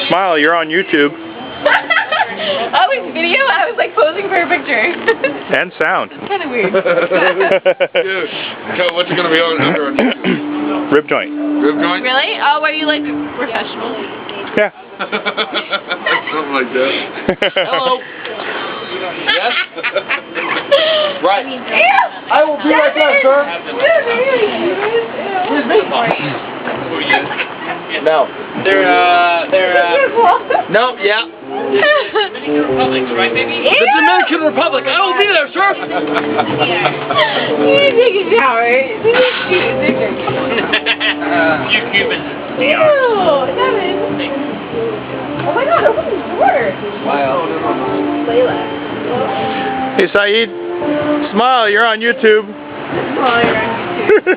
Smile, you're on YouTube. Oh, it's video? I was like posing for a picture. And sound. It's kind of weird. Dude, what's it going to be on under? Ribjoint. Ribjoint? Really? Oh, are you like professional? Yeah. Something like that. Hello. Yes? Right. I will be right there, sir. No. No, yeah. Dominican Republic, right, baby? The Dominican Republic. I will be there, sir. You take a shower. You Cubans. Ew, Devin. Oh my god, open the door. Wow. Layla. Hey, Saeed. Smile, you're on YouTube. Oh, you're on YouTube.